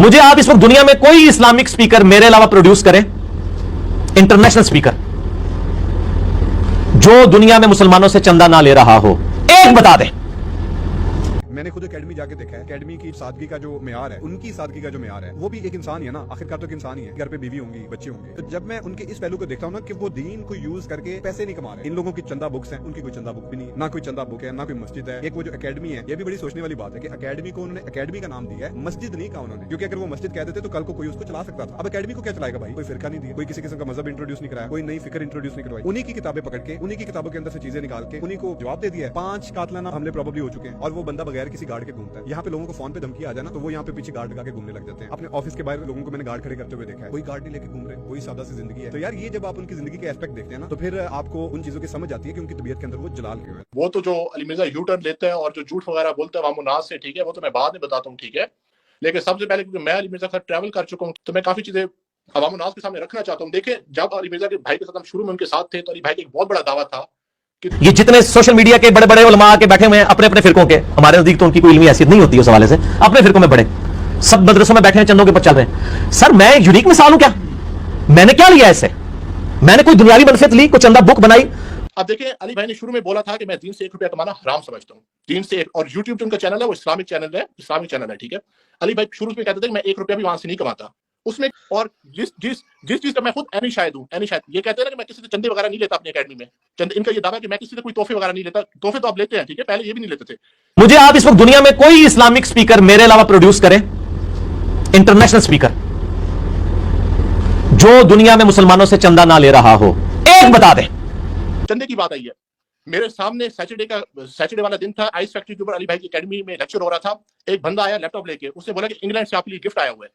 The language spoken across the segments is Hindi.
मुझे आप इस वक्त दुनिया में कोई इस्लामिक स्पीकर मेरे अलावा प्रोड्यूस करें, इंटरनेशनल स्पीकर, जो दुनिया में मुसलमानों से चंदा ना ले रहा हो, एक बता दें। मैंने खुद एकेडमी जाके देखा है, एकेडमी की सादगी का जो म्यार है, उनकी सादगी का जो म्यार है, वो भी एक इंसान ही है ना, आखिरकार तो एक इंसान ही है। घर पे बीवी होंगी, बच्चे होंगे। तो जब मैं उनके इस पहलू को देखता हूँ ना कि वो दीन को यूज करके पैसे नहीं कमा रहे। इन लोगों की चंदा बुक्स हैं, उनकी कोई चंदा बुक भी नहीं, ना कोई चंदा बुक है, ना कोई मस्जिद है। एक वो जो एकेडमी है, ये भी बड़ी सोचने वाली बात है कि एकेडमी को उन्होंने एकेडमी का नाम दिया है, मस्जिद नहीं कहा उन्होंने, क्योंकि अगर वो मस्जिद कह देते तो कल को कोई उसको चला सकता था। अब एकेडमी को क्या चलाएगा भाई? कोई फिरका नहीं दिया, कोई किसी किस्म का मजहब इंट्रोड्यूस नहीं कराया, कोई नई फिक्र इंट्रोड्यूस नहीं करवाई। उन्हीं की किताबें पकड़ के, उन्हीं की किताबों के अंदर से चीजें निकाल के उन्हीं को जवाब दे दिया है। 5 कातलाना हमले प्रोबेबली हो चुके हैं और वो बंदा बगैर किसी गार्ड के घूमता है। यहाँ पे लोगों को फोन पे धमकी आ जाए ना तो वो यहाँ पे पीछे गार्ड लगा के घूमने लग जाते हैं। अपने ऑफिस के बाहर लोगों को मैंने गार्ड खड़े करते हुए देखा है, कोई गार्ड नहीं लेके घूम रहे, कोई सादा सी जिंदगी है। तो यार ये जब आप उनकी जिंदगी के एस्पेक्ट देखते हैं ना तो फिर आपको उन चीजों की समझ आती है कि उनकी तबीयत के अंदर वो जलाल क्यों है। वो तो जो अली मिर्जा यू टर्न लेते हैं और जो झूठ वगैरह बोलते हैं वामुनास से, ठीक है, वो तो मैं बाद में बताता हूँ, ठीक है। लेकिन सबसे पहले क्योंकि मैं अली मिर्जा के साथ ट्रैवल कर चुका हूँ तो मैं काफी चीजें अवामुनास के सामने रखना चाहता हूँ। देखें, जब अली मिर्जा के भाई के साथ हम शुरू में उनके साथ थे तो अली भाई का एक बहुत बड़ा दावा था कि ये जितने सोशल मीडिया के बड़े बड़े उलमा के बैठे हुए हैं अपने अपने फिरकों के, हमारे नजदीक तो उनकी कोई इल्मी हैसियत नहीं होती उस हवाले से, अपने फिरकों में बड़े सब मदरसों में बैठे हैं, चंदों के ऊपर चल रहे हैं। सर मैं एक यूनिक मिसाल हूं क्या? मैंने क्या लिया इससे? मैंने कोई दुनियावी मनफियत ली, कोई चंदा बुक बनाई? अब देखें, अली भाई ने शुरू में बोला था कि मैं दीन से 1 रुपया कमाना हराम समझता हूँ, दीन से और यूट्यूब जो उनका चैनल है वो इस्लामिक चैनल है, ठीक है। अली भाई शुरू में कहते थे कि मैं 1 रुपया भी वहां से नहीं कमाता उसमें। और जिस चीज का मैं खुद ऐनी शायद हूँ, ये कहते हैं ना कि मैं किसी से चंदे वगैरह नहीं लेता अपनी एकेडमी में। इनका ये दावा है कि मैं किसी से कोई तोहफे वगैरह नहीं लेता। तोहफे तो आप लेते हैं, ठीक है, पहले ये भी नहीं लेते थे। मुझे आप इस वक्त दुनिया में कोई इस्लामिक स्पीकर मेरे अलावा प्रोड्यूस करें, इंटरनेशनल स्पीकर, जो दुनिया में मुसलमानों से चंदा ना ले रहा हो, एक बता दें। चंदे की बात आई है, मेरे सामने सैटरडे वाला दिन था, आइस फैक्ट्री के ऊपर अली भाई की एकेडमी में लेक्चर हो रहा था। एक बंदा आया लैपटॉप लेके, उसने बोला कि इंग्लैंड से आपके लिए गिफ्ट आया हुआ है।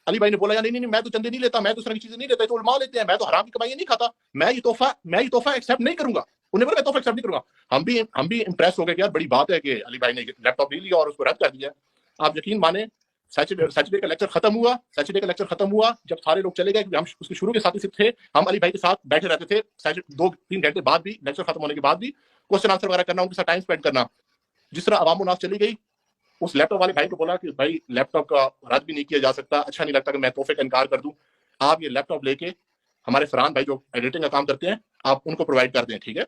अली भाई ने बोला, नहीं नहीं, मैं तो चंदे नहीं लेता, मैं तो इस तरह की चीजें नहीं लेता, तो उलमा लेते हैं, मैं तो हराम की कमाई नहीं खाता, मैं ये तोहफा एक्सेप्ट नहीं करूंगा। उन्हें बोला मैं तोहफा एक्सेप्ट नहीं करूंगा। हम भी इंप्रेस हो गए कि यार बड़ी बात है कि अली भाई ने लैपटॉप ले लिया और उसको रद्द कर दिया। आप यकीन माने, सैटरडे का लेक्चर खत्म हुआ, जब सारे लोग चले गए, हम उसके शुरू के साथी से थे, हम अली भाई के साथ बैठे रहते थे। 2-3 घंटे बाद भी, लेक्चर खत्म होने के बाद भी क्वेश्चन आंसर वगैरह करना, उनके साथ टाइम स्पेंड करना। जिस तरह अवाम उन्नास चली गई, उस लैपटॉप वाले भाई को बोला कि भाई लैपटॉप का रद्द भी नहीं किया जा सकता, अच्छा नहीं लगता कि मैं तोहफे का इनकार कर दूं, आप ये लैपटॉप लेके हमारे फरहान भाई जो एडिटिंग का काम करते हैं, आप उनको प्रोवाइड कर दें, ठीक है।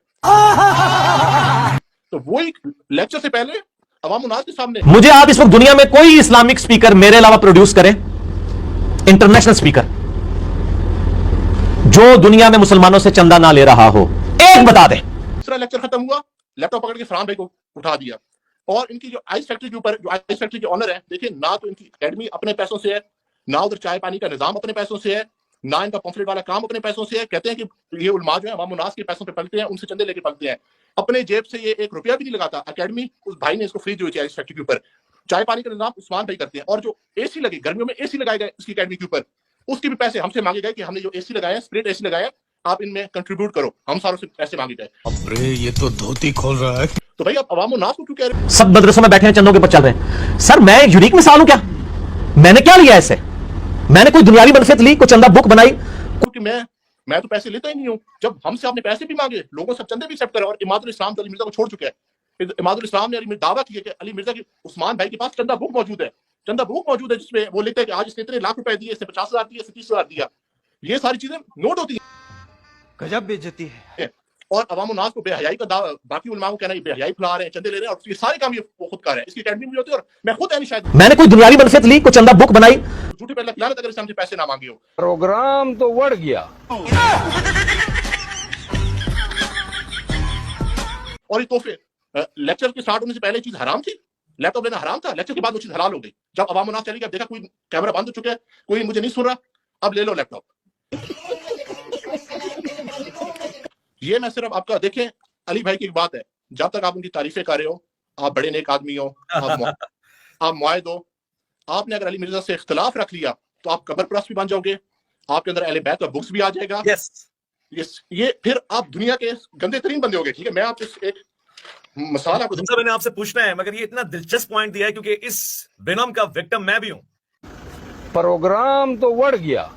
तो वो एक लेक्चर से पहले अवाम उन्नास के सामने। मुझे आप इस वक्त दुनिया में कोई इस्लामिक स्पीकर मेरे अलावा प्रोड्यूस करें, इंटरनेशनल स्पीकर, जो दुनिया में मुसलमानों से चंदा ना ले रहा हो, एक बता दें। दूसरा लेक्चर खत्म हुआ, लैपटॉप पकड़ के फरहान भाई को उठा दिया। और इनकी जो आइस फैक्ट्री के ऊपर, जो आइस फैक्ट्री के ऑनर है, देखिए ना तो इनकी एकेडमी अपने पैसों से है, ना उधर चाय पानी का निजाम अपने पैसों से है, ना इनका पंफलेट वाला काम अपने पैसों से है। कहते हैं कि ये उलमा जो है अवाम उन्नास के पैसों पे पलते हैं, उनसे चंदे लेके पलते हैं, अपने जेब से ये 1 रुपया भी नहीं लगाता। एकेडमी उस भाई ने इसको फ्री दी हुई थी आइस फैक्ट्री के ऊपर। चाय पानी का निजाम उस्मान भाई करते हैं, और जो एसी लगे, गर्मियों में एसी लगाए गए इसकी एकेडमी के ऊपर, उसके भी पैसे हमसे मांगे गए कि हमने जो एसी लगाया, स्प्लिट एसी लगाया, आप इनमें कंट्रीब्यूट करो, हम सारों से पैसे मांगे गए। अरे ये तो धोती खोल रहा है। तो भाई आप अवाम उन्नास को क्यों कह रहे हैं? सब मदरसों में बैठे हैं, चंदों के ऊपर चल रहे हैं। सर मैं एक यूनिक मिसाल हूं क्या? मैंने क्या लिया इससे? मैंने कोई दुनियावी मनफियत ली, कोई चंदा बुक बनाई? क्योंकि मैं तो पैसे लेता ही नहीं हूँ। जब हमसे आपने पैसे भी मांगे, लोगों से चंदे भी एक्सेप्ट करे, और इमादुल इस्लाम तो अली मिर्जा को छोड़ चुके हैं। इमादुल इस्लाम ने दावा किया कि अली मिर्जा की उस्मान भाई के पास चंदा बुक मौजूद है, जिसमें वो लिखते हैं कि आज इसने इतने लाख रुपए दिए, इसने 50,000 दिए, 30,000 दिया। ये सारी चीजें नोट होती है। गजब बेइज्जती है। और अवाम उन्नास को बेहयाई का दावा, बाकी उलमा को कहना है बेहयाई फैला रहे हैं, चंदे ले रहे हैं, और ये सारे काम ये वो खुद कर रहे हैं। इसकी एकेडमी भी होती है, और मैं खुद है शायद। मैंने कोई दुनियावी मनफियत ली, कोई चंदा बुक बनाई? झूठे पे लानत अगर हमसे पैसे ना मांगे हो। प्रोग्राम तो बढ़ गया। और ये तोहफे, लेक्चर के स्टार्ट होने से पहले चीज हराम थी, लैपटॉप लेना हराम था, लेक्चर के बाद वो चीज हलाल हो गई। जब अवाम उन्नास चली गई, देखा कोई कैमरा बंद हो चुका है, कोई मुझे नहीं सुन रहा, अब ले लो लैपटॉप। ये मैं सिर्फ आपका, देखें अली भाई की एक बात है, जब तक आप उनकी तारीफें कर रहे हो, आप बड़े नेक आदमी हो, आप मुआहिद हो। आपने अगर अली मिर्जा से इख्तिलाफ रख लिया तो आप कब्र परस्त भी बन जाओगे, आपके अंदर अहले बैत का बुक्स भी आ जाएगा। ये फिर आप दुनिया के गंदे तरीन बंदे होगे, ठीक है। मैं आपको एक मिसाल आपको मैंने आपसे पूछना है, मगर ये इतना दिलचस्प पॉइंट दिया है क्योंकि इस बेनम का विक्टिम मैं भी हूं। प्रोग्राम तो बढ़ गया।